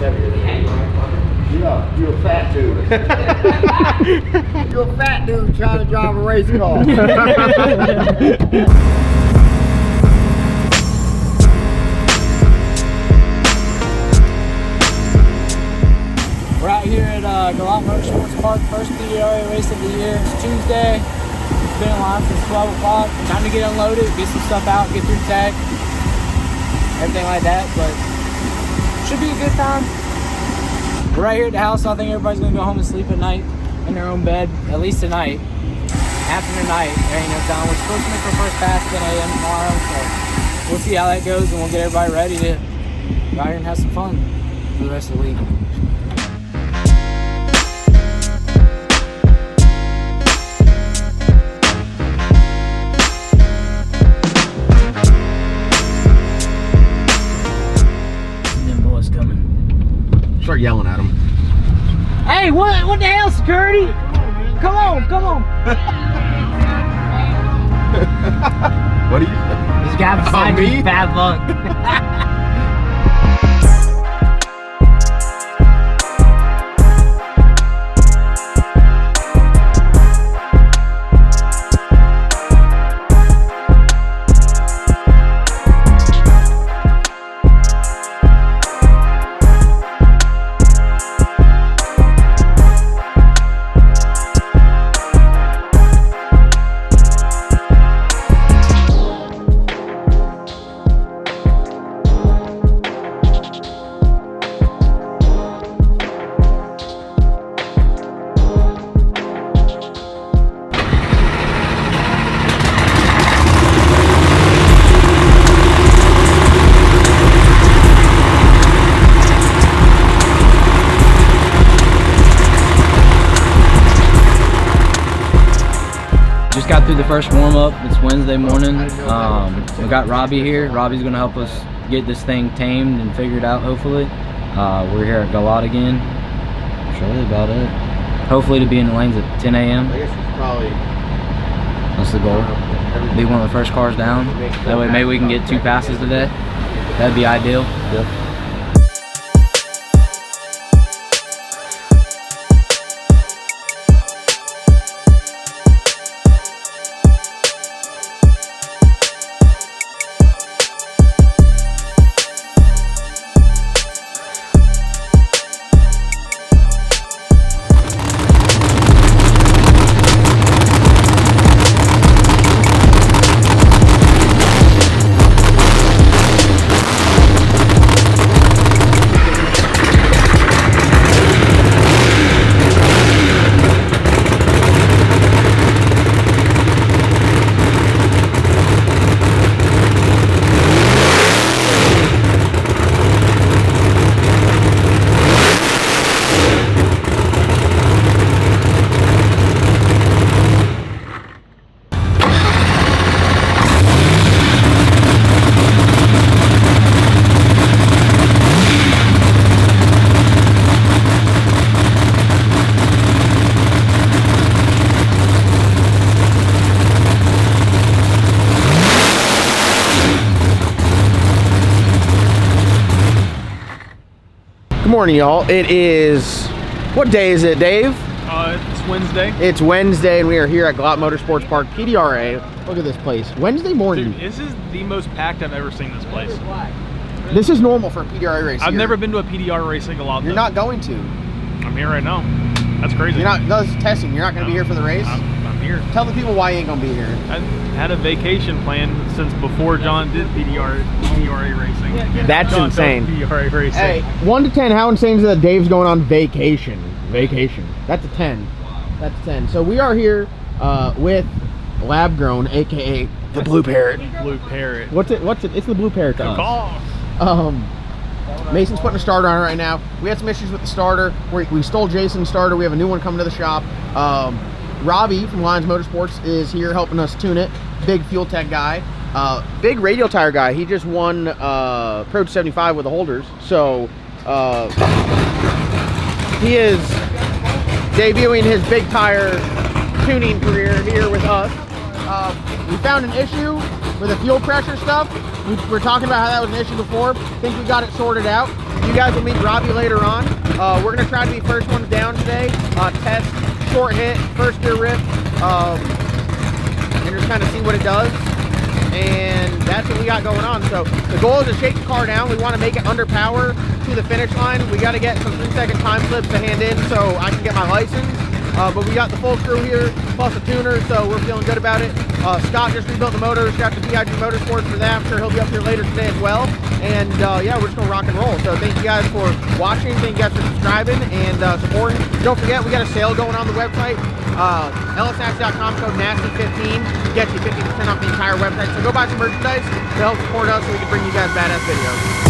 Yeah, you're a fat dude. You're a fat dude trying to drive a race car. We're out here at Galot Motorsports Park, first PDRA race of the year. It's Tuesday. It's been in line since 12 o'clock. Time to get unloaded, get some stuff out, get through tag, everything like that. But should be a good time. We're right here at the house, so I think everybody's gonna go home and sleep at night in their own bed, at least tonight. After tonight, there ain't no time. We're supposed to make our first pass 10 a.m. tomorrow, so we'll see how that goes, and we'll get everybody ready to go out here and have some fun for the rest of the week. Start yelling at him. Hey, what the hell, security? Come on, come on. What do you say? This guy beside me, bad luck. Just got through the first warm-up. It's Wednesday morning. We got Robbie here. Robbie's gonna help us get this thing tamed and figured out, hopefully. We're here at Galot again. That's really about it. Hopefully to be in the lanes at 10 a.m. I guess it's probably... That's the goal. Be one of the first cars down. That way maybe we can get 2 passes today. That'd be ideal. Yep. Good morning, y'all. It is... What day is it, Dave? It's Wednesday. It's Wednesday, and we are here at Galot Motorsports Park, PDRA. Look at this place. Wednesday morning. Dude, this is the most packed I've ever seen this place. This is normal for a PDRA race. I've never been to a PDRA racing a lot. You're not going to. I'm here right now. That's crazy. You're not. This is testing. You're not going to be here for the race. I'm here. Tell the people why you ain't going to be here. I had a vacation planned since before John did PDRA racing. That's John insane. PDRA racing. Hey, 1 to 10. How insane is it that Dave's going on vacation? Vacation. That's a 10. That's a 10. So we are here with Lab Grown, aka the Blue Parrot. Blue Parrot. What's it? It's the Blue Parrot. Good call. Mason's putting a starter on it right now. We had some issues with the starter. We stole Jason's starter. We have a new one coming to the shop. Robbie from Lions Motorsports is here helping us tune it. Big fuel tech guy. Big radial tire guy. He just won Pro 75 with the holders. So he is debuting his big tire tuning career here with us. We found an issue with the fuel pressure stuff. We were talking about how that was an issue before. I think we got it sorted out. You guys will meet Robbie later on. We're gonna try to be first ones down today. Test short hit, first gear rip, and just kind of see what it does. And that's what we got going on. So the goal is to shake the car down. We want to make it under power to the finish line. We got to get some 3-second time slips to hand in so I can get my license. But we got the full crew here, plus a tuner, so we're feeling good about it. Scott just rebuilt the motor. Shout out to PIG Motorsports for that. I'm sure he'll be up here later today as well. And yeah, we're just gonna rock and roll. So thank you guys for watching. Thank you guys for subscribing and supporting. Don't forget, we got a sale going on the website. lsax.com, code NASTY15 gets you 50% off the entire website. So go buy some merchandise to help support us so we can bring you guys badass videos.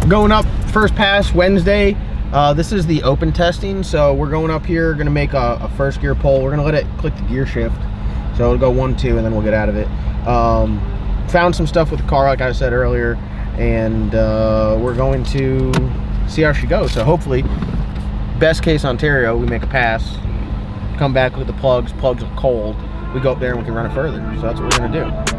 Going up first pass Wednesday. This is the open testing, so we're going up here, gonna make a first gear pull. We're gonna let it click the gear shift, so it'll go 1, 2, and then we'll get out of it. Found some stuff with the car, like I said earlier, and we're going to see how she goes. So hopefully, best case Ontario, we make a pass, come back with the plugs are cold, we go up there and we can run it further. So that's what we're gonna do.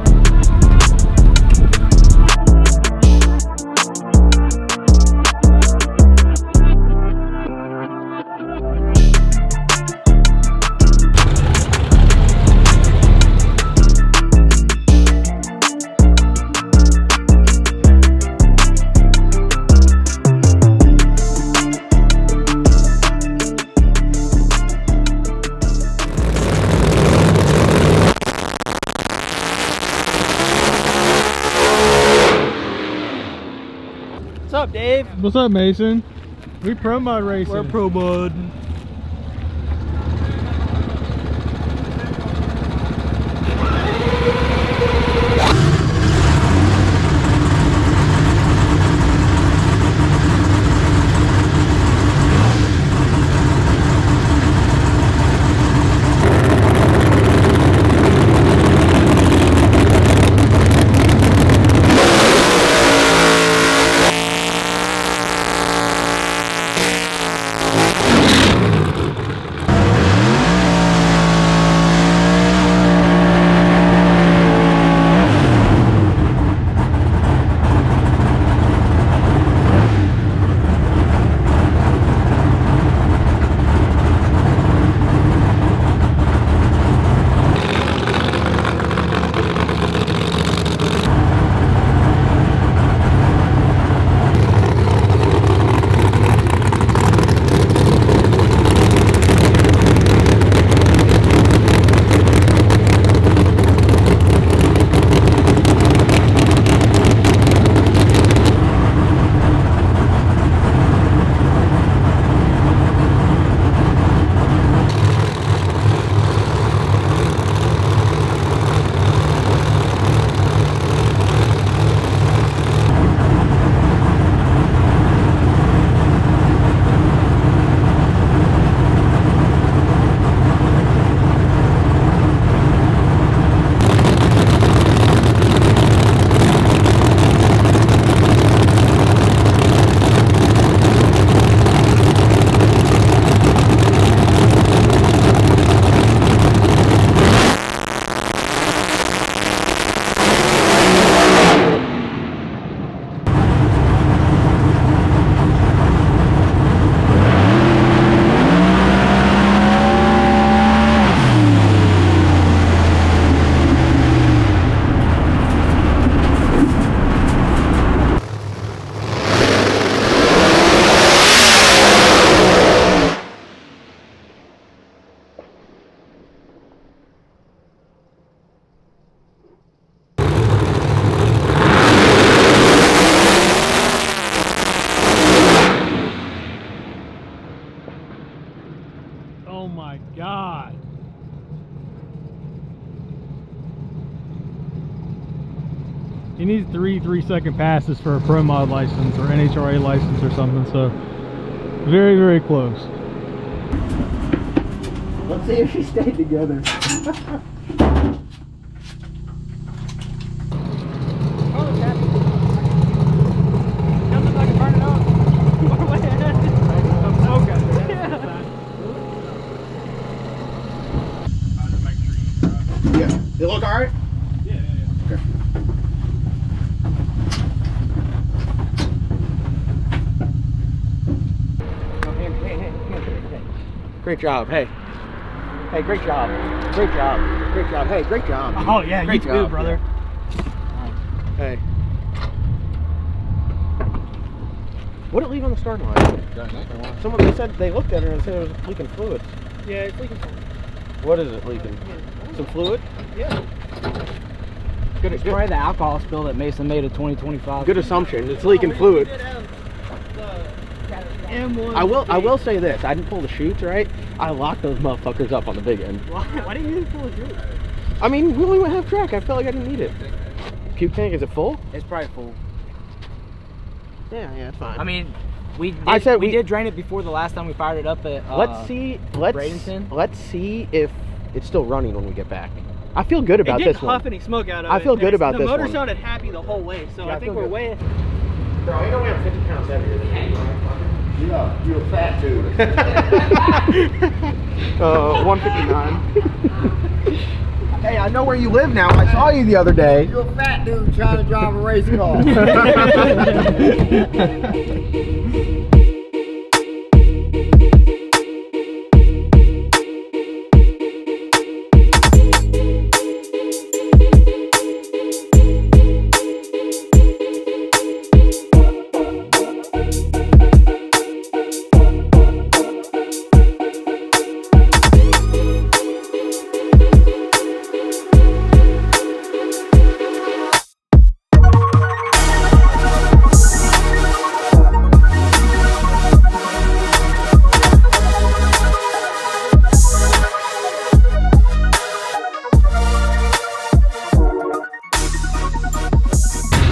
What's up, Dave? What's up, Mason? We PROMOD racing. We're PROMOD. Oh my God. You need 3-second passes for a PROMOD license or NHRA license or something, so very, very close. Let's see if she stayed together. sticker. Great job. Hey. Hey, great job. Great job. Great job. Hey, great job. Oh yeah, great you too, brother. Hey. What did it leave on the start line? Someone they said they looked at it and said it was leaking fluid. Yeah, it's leaking fluid. What is it leaking? Some fluid? Yeah. Good. It's probably the alcohol spill that Mason made of 2025. Good assumption. It's leaking fluid. I will say this. I didn't pull the chutes, right? I locked those motherfuckers up on the big end. Why didn't you pull the chute? I mean, we only went half track. I felt like I didn't need it. Puke tank, is it full? It's probably full. Yeah, it's fine. I mean, we did drain it before the last time we fired it up at let's see if it's still running when we get back. I feel good about this one. It didn't huff any smoke out of it. I feel good about this one. The motor sounded happy the whole way, so Yeah, I think we're way... Bro, you know we have 50 pounds heavier than you. Yeah, you're a fat dude. 159. Hey, I know where you live now. I saw you the other day. You're a fat dude trying to drive a race car.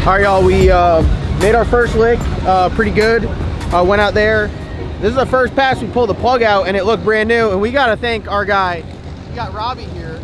All right, y'all, we made our first lick, pretty good. Went out there. This is the first pass we pulled the plug out and it looked brand new. And we gotta thank our guy. We got Robbie here.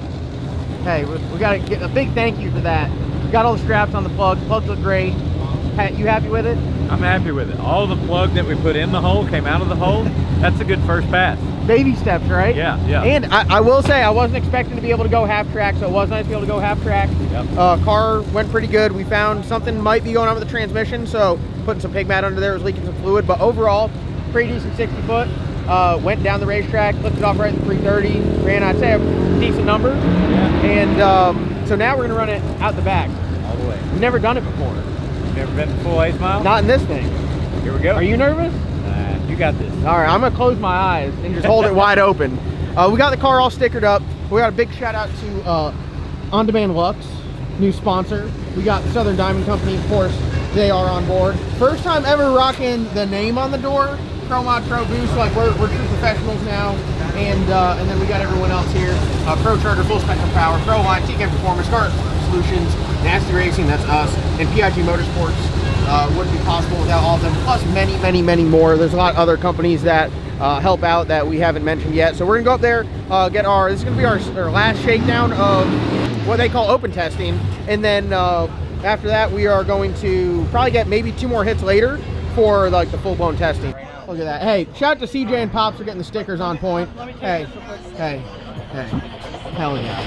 Hey, we gotta get a big thank you for that. We got all the straps on the plug. Plugs look great. You happy with it? I'm happy with it. All the plug that we put in the hole came out of the hole. That's a good first pass. Baby steps, right? Yeah, yeah. And I will say, I wasn't expecting to be able to go half track, so it was nice to be able to go half track. Yep. Car went pretty good. We found something might be going on with the transmission, so putting some pig mat under there was leaking some fluid, but overall, pretty decent 60 foot. Went down the racetrack, lifted off right at the 330, ran, I'd say, a decent number. Yeah. And so now we're gonna run it out the back. All the way. We've never done it before. Never been to full 8 mile? Not in this thing. Here we go. Are you nervous? You got this. All right, I'm gonna close my eyes and just hold it wide open. We got the car all stickered up. We got a big shout out to On Demand Lux, new sponsor. We got Southern Diamond Company, of course, they are on board. First time ever rocking the name on the door, ProMod, Pro Boost, like we're true professionals now. And then we got everyone else here. Pro Charger, Full Spectrum Power, Pro Line, TK Performance, Car Solutions, Nasty Racing, that's us, and PIG Motorsports. Wouldn't be possible without all of them, plus many, many, many more. There's a lot of other companies that help out that we haven't mentioned yet. So we're gonna go up there, this is gonna be our last shakedown of what they call open testing. And then after that, we are going to probably get maybe 2 more hits later for like the full-blown testing. Look at that. Hey, shout out to CJ and Pops for getting the stickers on point. Hey, hey, hey, hell yeah.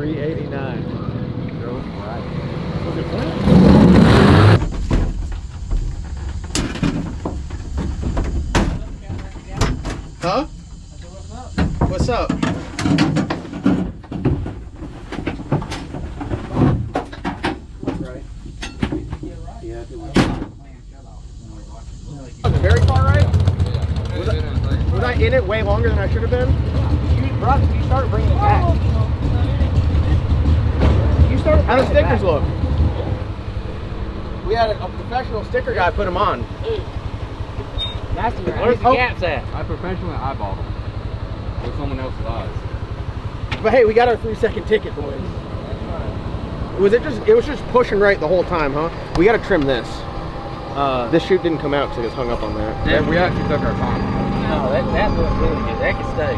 389. Huh? What's up? Very far right? Was I in it way longer than I should have been? You started bringing it back. How do stickers look? We had a professional sticker guy put them on. Where's Where's the gaps at? I professionally eyeballed them with someone else's eyes. But hey, we got our 3-second ticket, boys. It was just pushing right the whole time, huh? We gotta trim this. This shoot didn't come out because it was hung up on that. Yeah, we actually took our time. No, that looks really good. That can stay.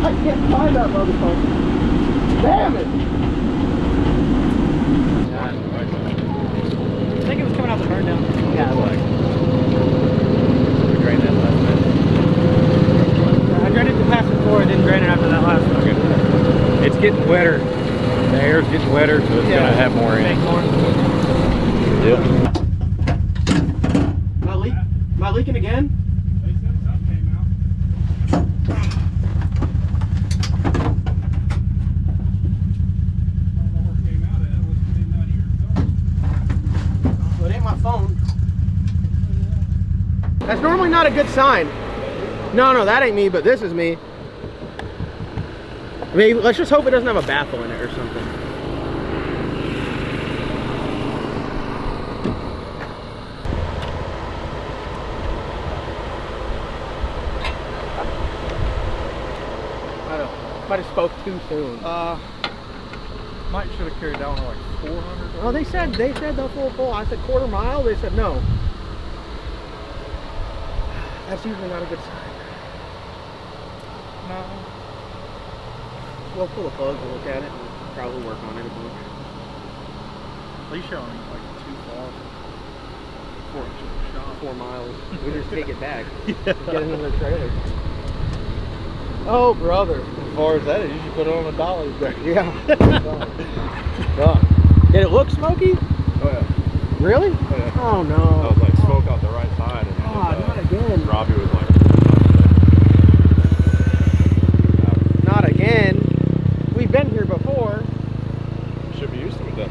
I can't find that motherfucker. Damn it! I think it was coming out the burn down. Yeah, it was. We drained that last night. I drained it the past before, I didn't drain it after that last one. Okay. It's getting wetter. The air's getting wetter, so it's gonna have more in. Yep. Am I leaking again? not a good sign. No, that ain't me, but this is me. Maybe, let's just hope it doesn't have a baffle in it or something. Might have spoke too soon. Might should have carried down to like 400. Oh, they said the full. I said quarter mile. They said no. That's usually not a good sign. No. We'll pull the plug and look at it and probably work on it a bunch. At least you're only like too far. 4 miles. We just take it back. Get another trailer. Oh, brother. As far as that is, you should put it on a dolly there. Yeah. Did it look smoky? Oh yeah. Really? Oh yeah. Oh no. I was like smoke out the right side, and not again. Robbie was like, Not again. We've been here before. should be used to it then.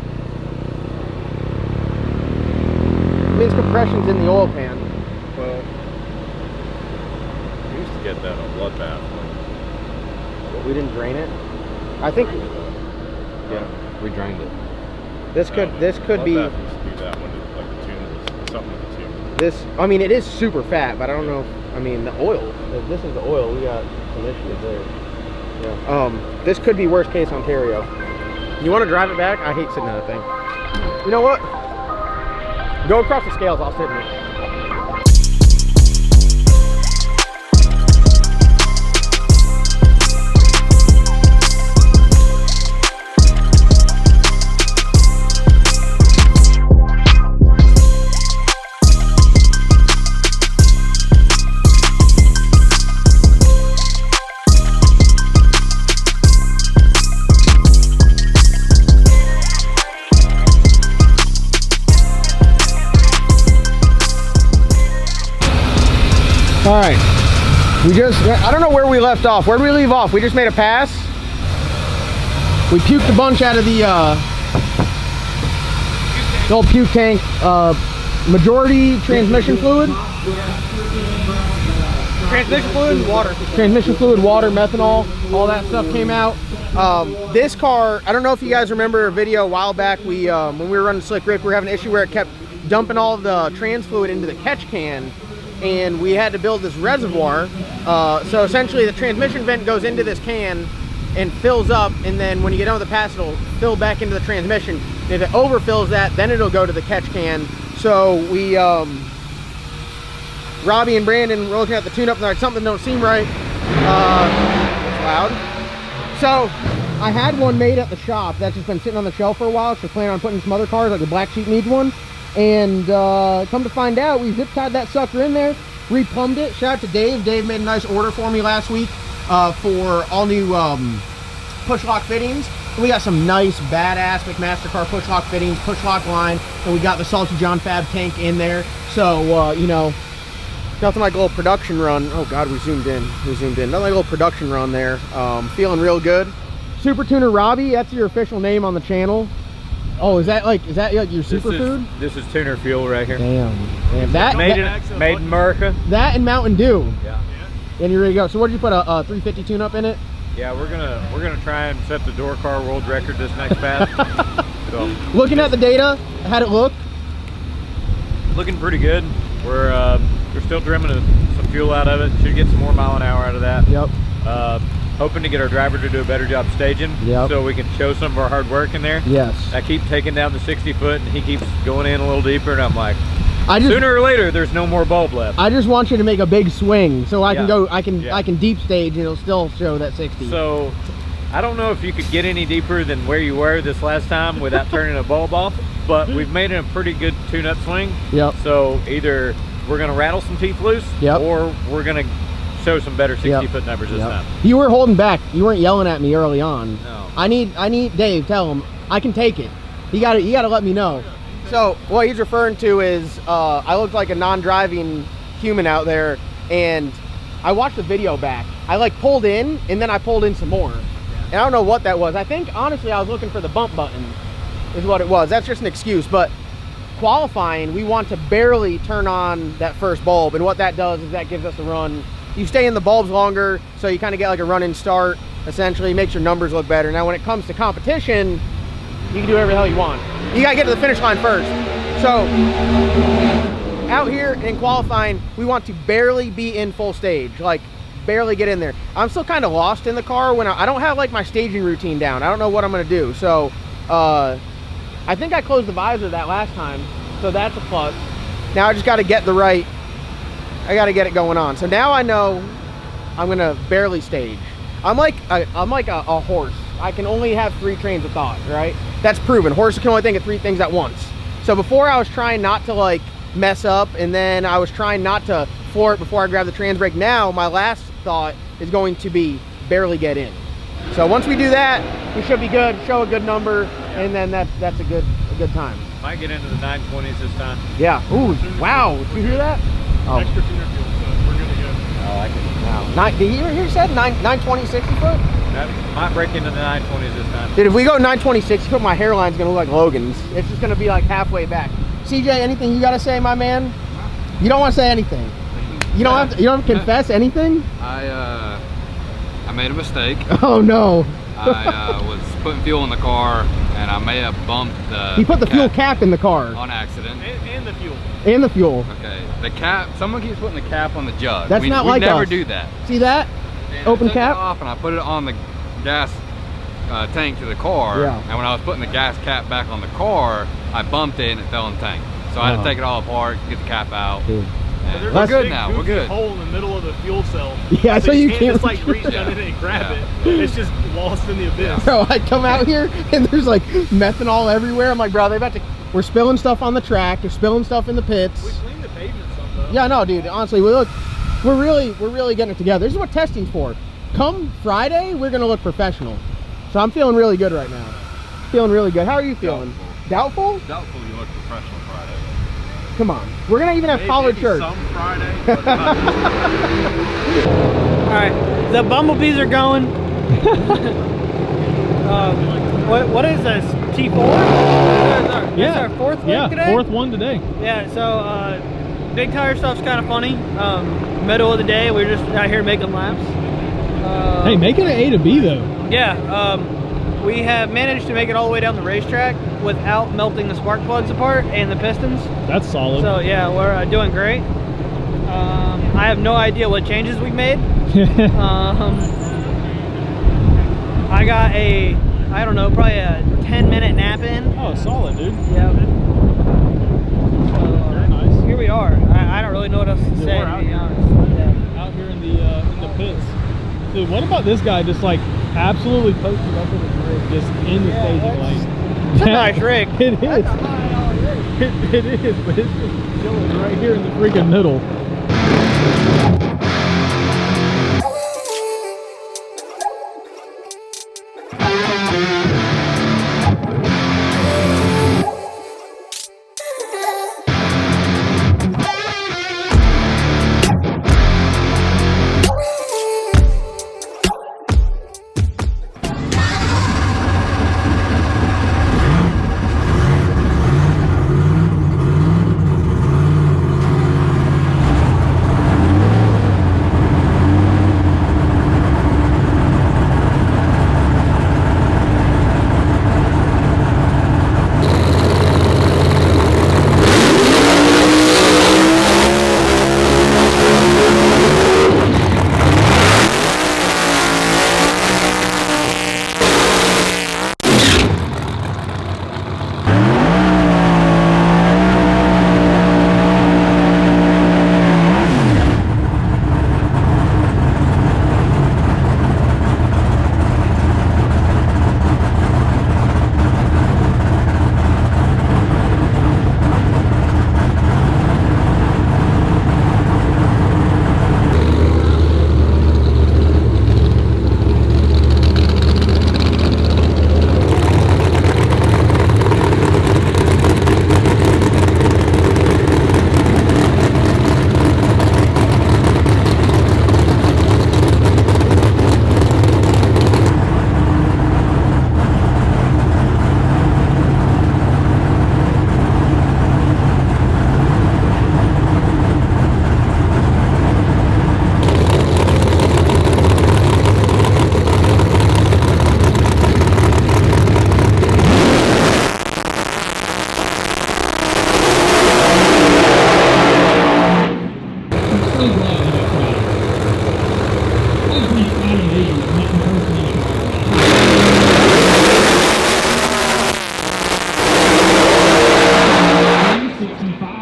It means compression's in the oil pan. Well, we used to get that on Bloodbath. We didn't drain it. I think. Yeah, we drained it. This could be. Bloodbath used to be that one, like the tune was something with the tune. This. I mean, it is super fat, but I don't know. If, I mean, the oil. If this is the oil, we got some issues there. Yeah. This could be worst case Ontario. You want to drive it back? I hate sitting in that thing. You know what? Go across the scales. I'll sit in it. All right, I don't know where we left off. Where did we leave off? We just made a pass. We puked a bunch out of the old puke tank. Majority transmission fluid. Transmission fluid and water. Transmission fluid, water, methanol, all that stuff came out. This car, I don't know if you guys remember a video a while back, when we were running Slick Rick, we were having an issue where it kept dumping all of the trans fluid into the catch can, and we had to build this reservoir. So essentially the transmission vent goes into this can and fills up, and then when you get done with the pass, it'll fill back into the transmission. And if it overfills that, then it'll go to the catch can. So we, Robbie and Brandon were looking at the tune-up and they're like, something don't seem right. It's loud. So I had one made at the shop that's just been sitting on the shelf for a while, so planning on putting some other cars, like the Black Sheep needs one. And come to find out, we zip tied that sucker in there, replumbed it. Shout out to Dave. Dave made a nice order for me last week for all new push lock fittings. We got some nice badass McMaster car push lock fittings, push lock line, and we got the Salty John Fab tank in there. So you know, nothing like a little production run. Oh God, we zoomed in. Nothing like a little production run there. Feeling real good. Super Tuner Robbie, that's your official name on the channel. Oh, is that like your superfood? This is tuner fuel right here. Damn. That made in America. That and Mountain Dew. Yeah. And you're ready to go. So what did you put, a 350 tune up in it? Yeah, we're gonna try and set the door car world record this next pass. So looking at the data, how'd it look? Looking pretty good. We're still trimming some fuel out of it. Should get some more mile an hour out of that. Yep. Hoping to get our driver to do a better job staging, so we can show some of our hard work in there. Yes. I keep taking down the 60 foot and he keeps going in a little deeper, and I'm like, sooner or later there's no more bulb left. I just want you to make a big swing so I can go, I can deep stage and it'll still show that 60. So I don't know if you could get any deeper than where you were this last time without turning a bulb off, but we've made it a pretty good tune-up swing. Yep. So either we're gonna rattle some teeth loose, or we're gonna show some better 60 foot numbers this time. You were holding back. You weren't yelling at me early on. No. I need Dave, tell him I can take it. You gotta let me know. So what he's referring to is I looked like a non-driving human out there, and I watched the video back. I like pulled in and then I pulled in some more. And I don't know what that was. I think honestly I was looking for the bump button is what it was. That's just an excuse, but qualifying, we want to barely turn on that first bulb, and what that does is that gives us a run. You stay in the bulbs longer, so you kind of get like a run-in start, essentially. Makes your numbers look better. Now when it comes to competition, you can do whatever the hell you want. You gotta get to the finish line first. So out here in qualifying, we want to barely be in full stage, like barely get in there. I'm still kind of lost in the car when I don't have like my staging routine down. I don't know what I'm gonna do. So I think I closed the visor that last time, so that's a plus. Now I just gotta get the right, I gotta get it going on. So now I know I'm gonna barely stage. I'm like a horse. I can only have 3 trains of thought, right? That's proven. Horses can only think of 3 things at once. So before I was trying not to like mess up, and then I was trying not to floor it before I grab the trans brake. Now my last thought is going to be barely get in. So once we do that, we should be good, show a good number, and then that's a good time. Might get into the 920s this time. Yeah. Ooh, wow. Did you hear that? Oh. Extra tuner fuel, so we're good to go. I like it. Wow. Did you hear said 920 60 foot? That might break into the 920s this time. Dude, if we go 920 60 foot, my hairline's gonna look like Logan's. It's just gonna be like halfway back. CJ, anything you gotta say, my man? You don't want to say anything. You don't have to. You don't have to confess anything. I made a mistake. Oh no. I was putting fuel in the car, and I may have bumped the. He put the fuel cap in the car. On accident. And the fuel. And the fuel. Okay. The cap. Someone keeps putting the cap on the jug. That's not like us. We never do that. See that? And Open I took cap. it off, and I put it on the gas tank to the car. Yeah. And when I was putting the gas cap back on the car, I bumped it and it fell in the tank. So I had to take it all apart, get the cap out. Dude. And we're good now. We're good. Hole in the middle of the fuel cell. Yeah, so you can't just like reach down in it and grab it. It's just lost in the abyss. Bro, I come out here and there's like methanol everywhere. I'm like, bro, we're spilling stuff on the track. They're spilling stuff in the pits. We cleaned the pavement some though. Yeah, no, dude. Honestly, we're really getting it together. This is what testing's for. Come Friday, we're gonna look professional. So I'm feeling really good right now. Feeling really good. How are you feeling? Doubtful? Doubtful you look professional Friday. Come on. We're gonna even have collared shirts. Some Friday. Alright, the bumblebees are going. What is this? T4? This our 4th one today? Yeah, 4th one today. Yeah, so big tire stuff's kind of funny. Middle of the day, we're just out here making laps. Hey, making it A to B though. Yeah, we have managed to make it all the way down the racetrack without melting the spark plugs apart and the pistons. That's solid. So yeah, we're doing great. I have no idea what changes we've made. I got I don't know, probably a 10-minute nap in. Oh, solid, dude. Yeah. Very nice. Here we are. I don't really know what else to say, to be honest. Yeah. Out here in the pits. Dude, what about this guy just like absolutely posted up in the grid, just in the staging lane? It's a nice rig. It is. It is, but it's just chilling right here in the freaking middle.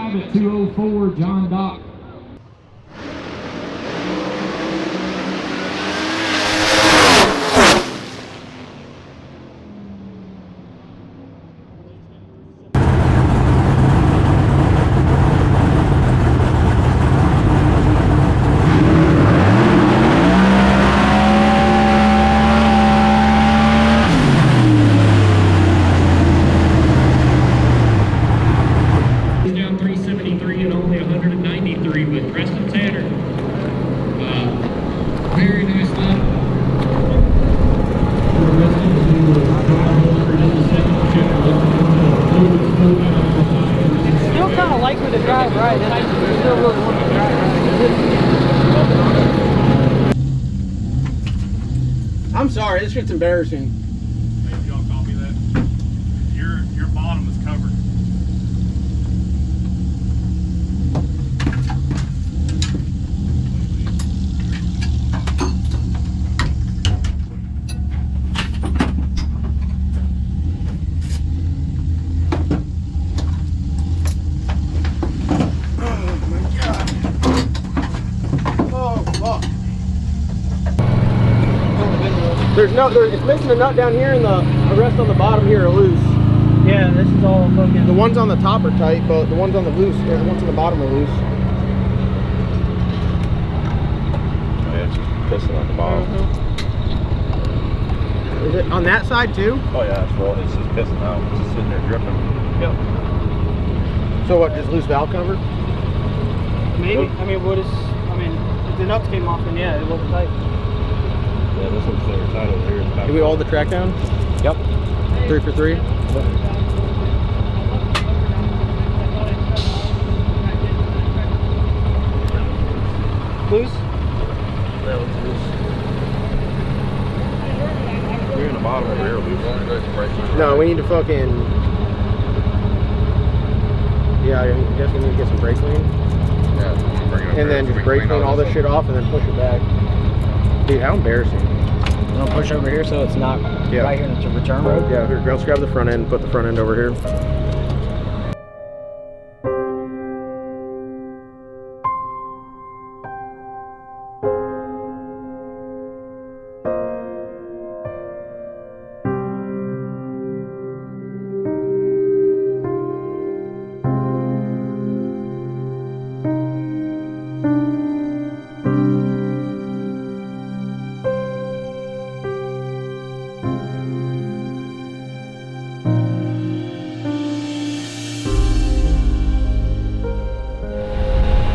At 204, John Dock. Still kind of likely to drive right, and I still really want to drive right. I'm sorry, this shit's embarrassing. Hey, y'all call me that? Your bottom is covered. It's missing a nut down here, and the rest on the bottom here are loose. Yeah, this is all fucking. The ones on the top are tight, but the ones on the ones on the bottom are loose. Oh, yeah, it's just pissing on the bottom. Is it on that side too? Oh yeah, it's full. It's just pissing out. It's just sitting there dripping. Yep. So what? Just loose valve cover? Maybe. I mean, what is? I mean, if the nuts came off, then yeah, it wasn't tight. Yeah, this one's super tight over here. Did we hold the track down? Yep. 3 for 3? Loose? That one's loose. We're in the bottom over here, loose. No, we need to fucking. Yeah, I guess we need to get some brake clean. Yeah, bring it up And then just brake clean all this shit off and then push it back. Dude, how embarrassing. I'm gonna push over here so it's not right here into return road. Yeah, here, let's grab the front end, put the front end over here.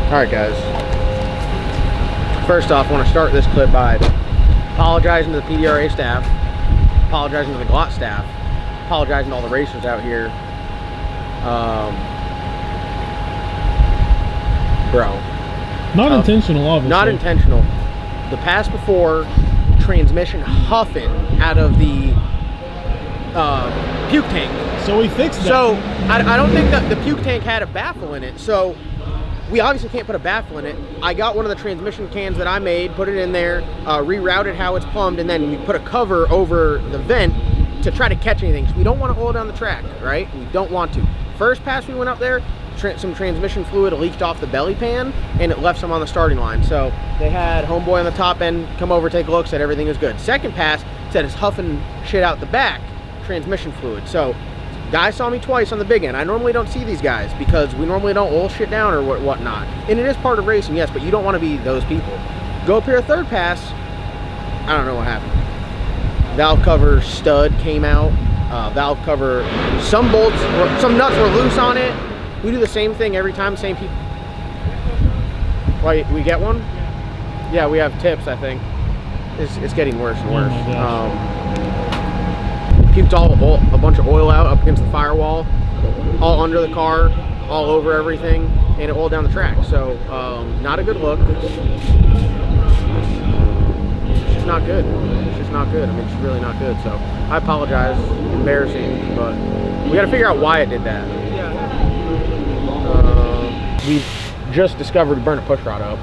Alright guys, first off I want to start this clip by apologizing to the PDRA staff, apologizing to the Galot staff, apologizing to all the racers out here. Bro. Not intentional, obviously. Not intentional. The pass before, transmission huffing out of the puke tank. So we fixed that. So I don't think that the puke tank had a baffle in it. So we obviously can't put a baffle in it. I got one of the transmission cans that I made, put it in there, rerouted how it's plumbed, and then we put a cover over the vent to try to catch anything. So we don't want to oil down the track, right? We don't want to. First pass we went up there, some transmission fluid leaked off the belly pan, and it left some on the starting line. So they had homeboy on the top end come over, take a look, said everything is good. Second pass said it's huffing shit out the back, transmission fluid. So guy saw me twice on the big end. I normally don't see these guys because we normally don't oil shit down or whatnot. And it is part of racing, yes, but you don't want to be those people. Go up here, third pass, I don't know what happened. Valve cover stud came out. Valve cover, some bolts, some nuts were loose on it. We do the same thing every time, same people. Why, we get one? Yeah, we have tips, I think. It's getting worse and worse. Puked a bunch of oil out up against the firewall, all under the car, all over everything, and it oiled down the track. So, not a good look. It's just not good. It's just not good. I mean, it's really not good. So, I apologize. Embarrassing, but we got to figure out why it did that. We just discovered we burned a push rod up.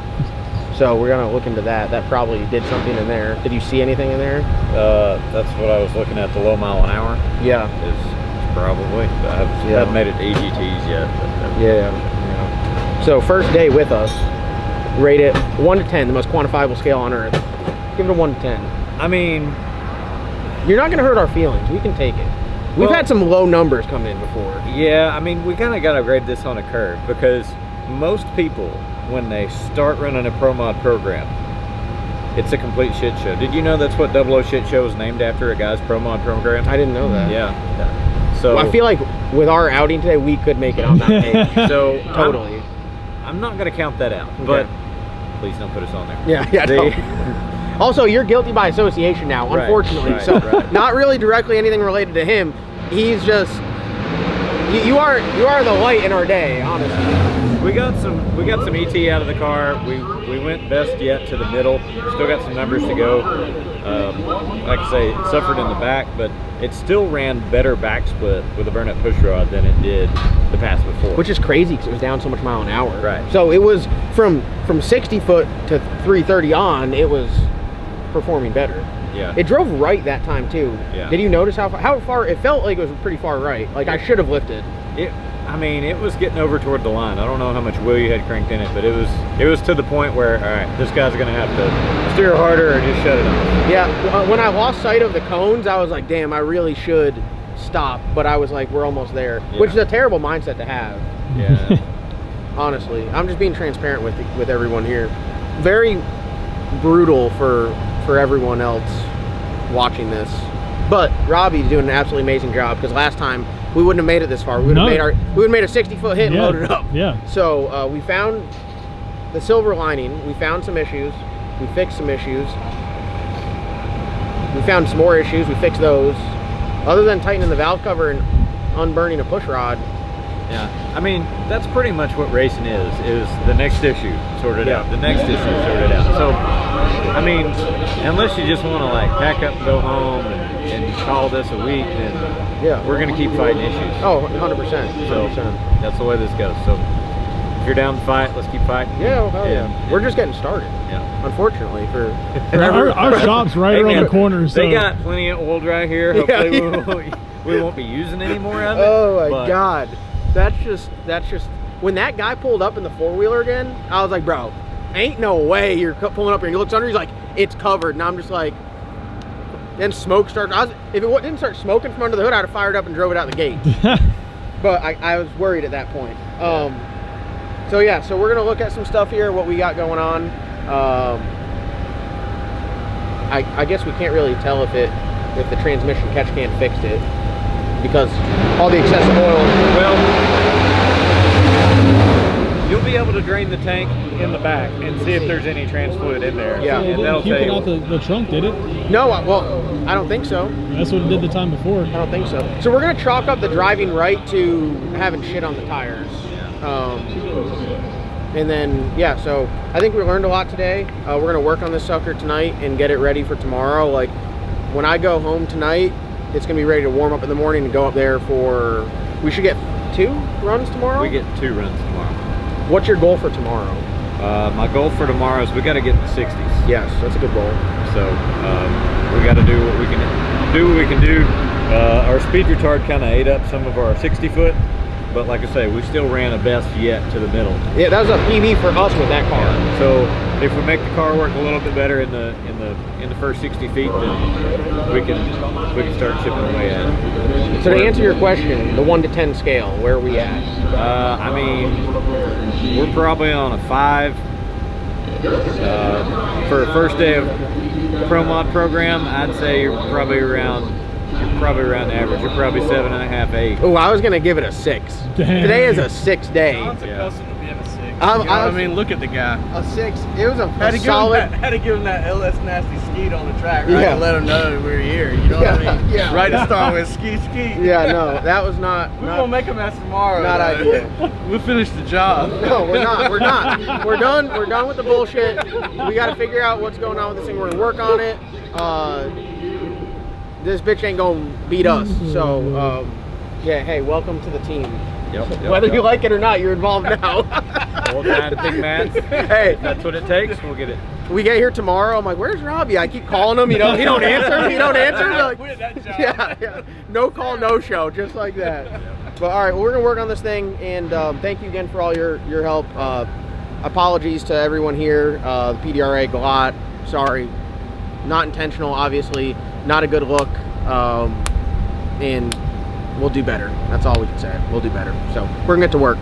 So So we're gonna look into that. That probably did something in there. Did you see anything in there? That's what I was looking at, the low mile an hour. Yeah. Is probably. I haven't made it to AGTs yet. But, Yeah. So first day with us, rate it 1 to 10, the most quantifiable scale on earth. Give it a 1 to 10. I mean, You're not gonna hurt our feelings. We can take it. We've Well- had some low numbers come in before. yeah, I mean, we kind of got to grade this on a curve, because most people, when they start running a ProMod program, it's a complete shit show. Did you know that's what 00 Shit Show is named after, a guy's ProMod program? I didn't know that. Yeah. So Well, I feel like with our outing today, we could make it on that page. so Totally. I'm not going to count that out, but please don't put us on there. Yeah, The- no. Also, you're guilty by association now, Right, unfortunately. right, So right. not really directly anything related to him. He's just you are the light in our day, honestly. We got some ET out of the car. We went best yet to the middle. Still got some numbers to go. Like I say, it suffered in the back, but it still ran better back split with a burnout push rod than it did the pass before. Which is crazy because it was down so much mile an hour. Right. So it was from 60 foot to 330 on. It was performing better. Yeah. It drove right that time too. Yeah. Did you notice how far? It felt like it was pretty far right. Like I should have lifted. I mean, it was getting over toward the line. I don't know how much wheel you had cranked in it, but it was to the point where, all right, this guy's gonna have to steer harder or just shut it off. Yeah, when I lost sight of the cones, I was like, damn, I really should stop. But I was like, we're almost there, which is a terrible mindset to have. Yeah. Honestly, I'm just being transparent with everyone here. Very brutal for everyone else watching this. But Robbie's doing an absolutely amazing job, because last time we wouldn't have made it this far. We would have made a 60-foot hit and loaded up. Yeah. So we found the silver lining. We found some issues. We fixed some issues. We found some more issues. We fixed those. Other than tightening the valve cover and unburning a push rod. Yeah, I mean, that's pretty much what racing is the next issue sorted out, the next issue sorted out. So, I mean, unless you just want to like pack up and go home and call this a week, then we're going to keep fighting issues. Oh, 100%. So, that's the way this goes. So, if you're down to fight, let's keep fighting. Yeah, well, hell yeah. We're just getting started. Yeah. Unfortunately, for our shop's right around the corner. So they got plenty of oil right here. Hopefully we won't be using any more of it. Oh my God. That's just when that guy pulled up in the four-wheeler again, I was like, bro, ain't no way you're pulling up here. And he looks under, he's like, it's covered. And I'm just like, then smoke started. If it didn't start smoking from under the hood, I'd have fired up and drove it out the gate. But I was worried at that point. So yeah, so we're gonna look at some stuff here, what we got going on. I guess we can't really tell if the transmission catch can fixed it, because all the excessive oil. Well, you'll be able to drain the tank in the back and see if there's any trans fluid in there. Yeah. it And that'll didn't tell keep it you. out the trunk, did it? No, well, I don't think so. That's what it did the time before. I don't think so. So we're gonna chalk up the driving right to having shit on the tires. And then, yeah, so I think we learned a lot today. We're gonna work on this sucker tonight and get it ready for tomorrow. Like, when I go home tonight, it's gonna be ready to warm up in the morning and go up there for, we should get 2 runs tomorrow? We get 2 runs tomorrow. What's your goal for tomorrow? My goal for tomorrow is we got to get in the 60s. Yes, that's a good goal. So we got to do what we can do. Our speed retard kind of ate up some of our 60-foot, but like I say, we still ran a best yet to the middle. Yeah, that was a PB for us with that car. Yeah. So if we make the car work a little bit better in the first 60 feet, then we can start chipping away at it. So to answer your question, the 1 to 10 scale, where are we at? I mean, we're probably on a 5 for a first day of ProMod program. I'd say you're probably around average. You're probably 7.5, 8. Oh, I was gonna give it a 6. Damn. Today is a 6 day. I mean, look at the guy. A 6. It was a Had to give him that LS nasty skeet on the track, right? Yeah. To let him know that we're here. You know what I mean? Yeah. Right to start with skeet. Yeah, no, that was not. We're gonna make a mess tomorrow. Not though. ideal. We'll finish the job. No, we're not. We're not. We're done. We're done with the bullshit. We got to figure out what's going on with this thing. We're gonna work on it. This bitch ain't gonna beat us. So, yeah. Hey, welcome to the team. Whether you like it or not, you're involved now. Old man, big man. Hey, If that's what it takes, we'll get it. we get here tomorrow. I'm like, where's Robbie? I keep calling him. He don't answer. He don't answer. We're like, yeah. No call, no show, just like that. But all right, well, we're gonna work on this thing, and thank you again for all your help. Apologies to everyone here. The PDRA, Galot. Sorry, not intentional. Obviously, not a good look. And we'll do better. That's all we can say. We'll do better. So we're gonna get to work.